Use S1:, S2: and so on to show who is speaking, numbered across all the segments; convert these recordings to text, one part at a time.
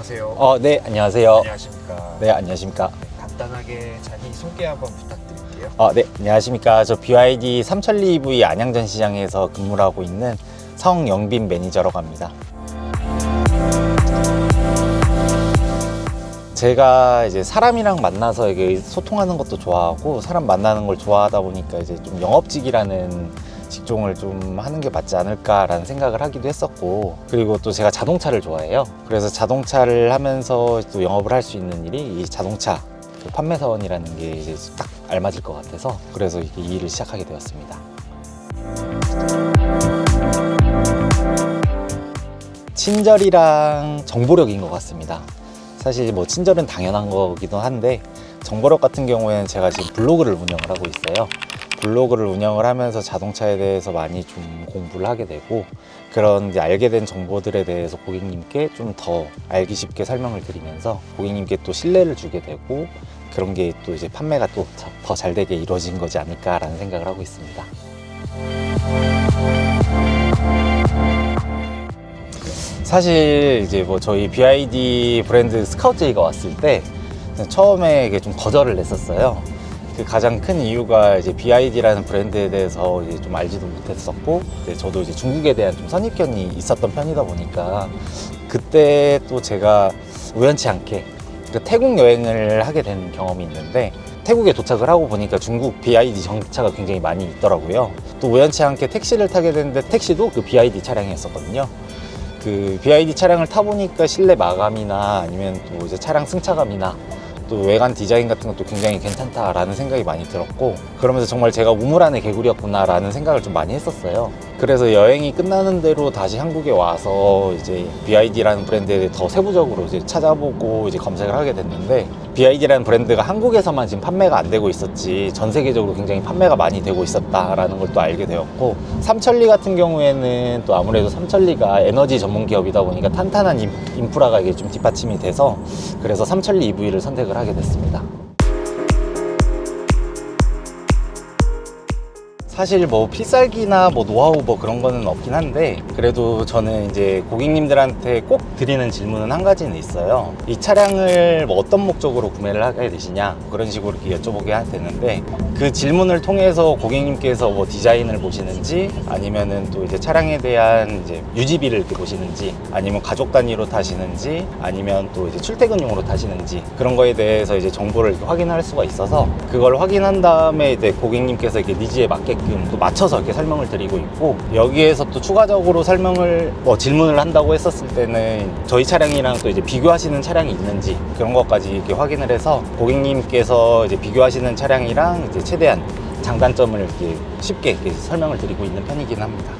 S1: 안녕하세요.
S2: 네, 안녕하세요.
S1: 안녕하십니까.
S2: 네, 안녕하십니까.
S1: 간단하게 자기 소개 한번 부탁드릴게요.
S2: 네, 안녕하십니까. 저 BYD 삼천리 EV 안양전시장에서 근무를 하고 있는 성영빈 매니저라고 합니다. 제가 이제 사람이랑 만나서 이게 소통하는 것도 좋아하고 사람 만나는 걸 좋아하다 보니까 이제 좀 영업직이라는 직종을 좀 하는 게 맞지 않을까라는 생각을 하기도 했었고, 그리고 또 제가 자동차를 좋아해요. 그래서 자동차를 하면서 또 영업을 할 수 있는 일이 이 자동차 그 판매사원이라는 게 이제 딱 알맞을 것 같아서 그래서 이렇게 이 일을 시작하게 되었습니다. 친절이랑 정보력인 것 같습니다. 사실 뭐 친절은 당연한 거기도 한데 정보력 같은 경우에는 제가 지금 블로그를 운영을 하고 있어요. 블로그를 운영을 하면서 자동차에 대해서 많이 좀 공부를 하게 되고, 그런 이제 알게 된 정보들에 대해서 고객님께 좀 더 알기 쉽게 설명을 드리면서 고객님께 또 신뢰를 주게 되고, 그런 게 또 이제 판매가 또 더 잘 되게 이루어진 거지 않을까라는 생각을 하고 있습니다. 사실 이제 뭐 저희 BYD 브랜드 스카우트제이가 왔을 때 처음에 이게 좀 거절을 했었어요. 그 가장 큰 이유가 이제 BYD라는 브랜드에 대해서 이제 좀 알지도 못했었고, 저도 이제 중국에 대한 좀 선입견이 있었던 편이다 보니까 그때 또 제가 우연치 않게 태국 여행을 하게 된 경험이 있는데, 태국에 도착을 하고 보니까 중국 BYD 전기차가 굉장히 많이 있더라고요. 또 우연치 않게 택시를 타게 됐는데 택시도 그 BYD 차량이었었거든요. 그 BYD 차량을 타보니까 실내 마감이나 아니면 또 이제 차량 승차감이나 또 외관 디자인 같은 것도 굉장히 괜찮다라는 생각이 많이 들었고, 그러면서 정말 제가 우물 안의 개구리였구나 라는 생각을 좀 많이 했었어요. 그래서 여행이 끝나는 대로 다시 한국에 와서 이제 BYD라는 브랜드에 대해 더 세부적으로 이제 찾아보고 이제 검색을 하게 됐는데, BYD라는 브랜드가 한국에서만 지금 판매가 안 되고 있었지 전 세계적으로 굉장히 판매가 많이 되고 있었다라는 걸 또 알게 되었고, 삼천리 같은 경우에는 또 아무래도 삼천리가 에너지 전문 기업이다 보니까 탄탄한 인프라가 이게 좀 뒷받침이 돼서 그래서 삼천리 EV를 선택을 하게 됐습니다. 사실 뭐 필살기나 뭐 노하우 뭐 그런 거는 없긴 한데, 그래도 저는 이제 고객님들한테 꼭 드리는 질문은 한 가지는 있어요. 이 차량을 뭐 어떤 목적으로 구매를 하게 되시냐, 그런 식으로 이렇게 여쭤보게 되는데, 그 질문을 통해서 고객님께서 뭐 디자인을 보시는지, 아니면은 또 이제 차량에 대한 이제 유지비를 이렇게 보시는지, 아니면 가족 단위로 타시는지, 아니면 또 이제 출퇴근용으로 타시는지, 그런 거에 대해서 이제 정보를 이렇게 확인할 수가 있어서, 그걸 확인한 다음에 이제 고객님께서 이렇게 니즈에 맞게끔 또 맞춰서 이렇게 설명을 드리고 있고, 여기에서 또 추가적으로 질문을 한다고 했었을 때는 저희 차량이랑 또 이제 비교하시는 차량이 있는지 그런 것까지 이렇게 확인을 해서 고객님께서 이제 비교하시는 차량이랑 이제 최대한 장단점을 이렇게 쉽게 이렇게 설명을 드리고 있는 편이긴 합니다.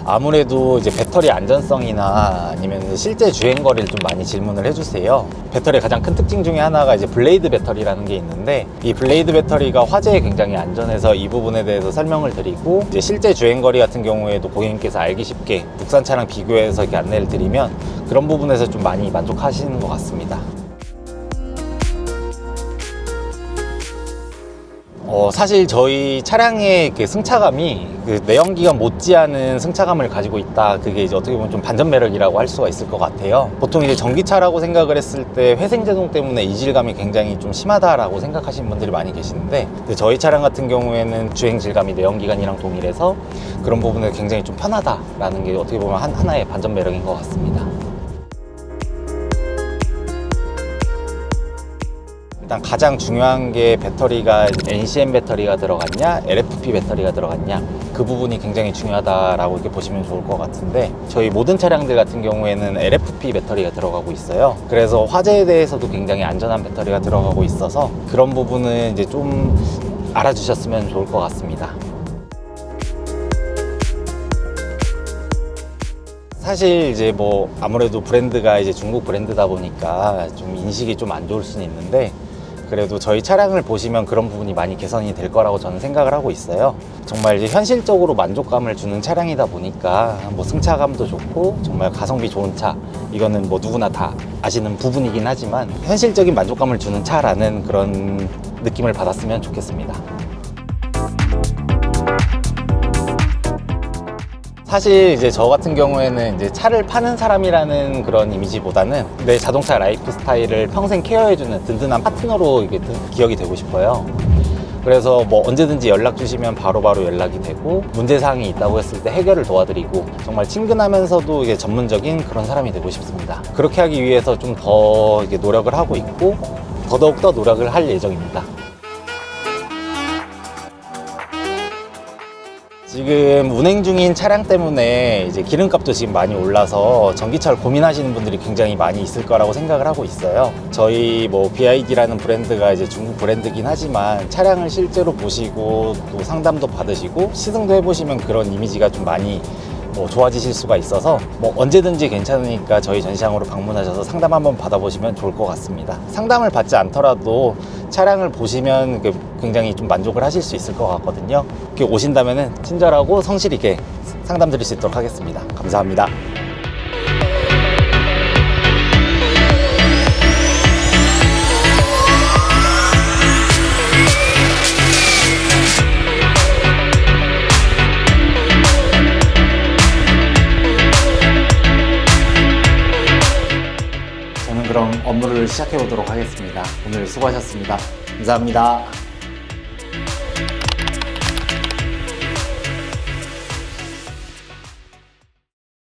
S2: 아무래도 이제 배터리 안전성이나 아니면 실제 주행 거리를 좀 많이 질문을 해주세요. 배터리의 가장 큰 특징 중에 하나가 이제 블레이드 배터리라는 게 있는데, 이 블레이드 배터리가 화재에 굉장히 안전해서 이 부분에 대해서 설명을 드리고, 이제 실제 주행 거리 같은 경우에도 고객님께서 알기 쉽게 국산 차량 비교해서 이렇게 안내를 드리면 그런 부분에서 좀 많이 만족하시는 것 같습니다. 사실 저희 차량의 그 승차감이 그 내연기관 못지않은 승차감을 가지고 있다. 그게 이제 어떻게 보면 좀 반전 매력이라고 할 수가 있을 것 같아요. 보통 이제 전기차라고 생각을 했을 때 회생제동 때문에 이질감이 굉장히 좀 심하다라고 생각하시는 분들이 많이 계시는데, 근데 저희 차량 같은 경우에는 주행 질감이 내연기관이랑 동일해서 그런 부분에 굉장히 좀 편하다라는 게 어떻게 보면 하나의 반전 매력인 것 같습니다. 일단 가장 중요한 게 배터리가 NCM 배터리가 들어갔냐, LFP 배터리가 들어갔냐, 그 부분이 굉장히 중요하다라고 이렇게 보시면 좋을 것 같은데, 저희 모든 차량들 같은 경우에는 LFP 배터리가 들어가고 있어요. 그래서 화재에 대해서도 굉장히 안전한 배터리가 들어가고 있어서 그런 부분은 이제 좀 알아주셨으면 좋을 것 같습니다. 사실 이제 뭐 아무래도 브랜드가 이제 중국 브랜드다 보니까 좀 인식이 좀 안 좋을 수는 있는데, 그래도 저희 차량을 보시면 그런 부분이 많이 개선이 될 거라고 저는 생각을 하고 있어요. 정말 이제 현실적으로 만족감을 주는 차량이다 보니까 뭐 승차감도 좋고 정말 가성비 좋은 차, 이거는 뭐 누구나 다 아시는 부분이긴 하지만 현실적인 만족감을 주는 차라는 그런 느낌을 받았으면 좋겠습니다. 사실 이제 저 같은 경우에는 이제 차를 파는 사람이라는 그런 이미지보다는 내 자동차 라이프 스타일을 평생 케어해주는 든든한 파트너로 이게 기억이 되고 싶어요. 그래서 뭐 언제든지 연락 주시면 바로바로 연락이 되고, 문제사항이 있다고 했을 때 해결을 도와드리고, 정말 친근하면서도 이게 전문적인 그런 사람이 되고 싶습니다. 그렇게 하기 위해서 좀 더 노력을 하고 있고, 더더욱 노력을 할 예정입니다. 지금 운행 중인 차량 때문에 이제 기름값도 지금 많이 올라서 전기차를 고민하시는 분들이 굉장히 많이 있을 거라고 생각을 하고 있어요. 저희 뭐 BYD라는 브랜드가 이제 중국 브랜드긴 하지만 차량을 실제로 보시고 또 상담도 받으시고 시승도 해보시면 그런 이미지가 좀 많이 좋아지실 수가 있어서 언제든지 괜찮으니까 저희 전시장으로 방문하셔서 상담 한번 받아보시면 좋을 것 같습니다. 상담을 받지 않더라도 차량을 보시면 굉장히 좀 만족을 하실 수 있을 것 같거든요. 이렇게 오신다면 친절하고 성실 있게 상담 드릴 수 있도록 하겠습니다. 감사합니다. 저는 그럼 업무를 시작해 보도록 하겠습니다. 오늘 수고하셨습니다. 감사합니다.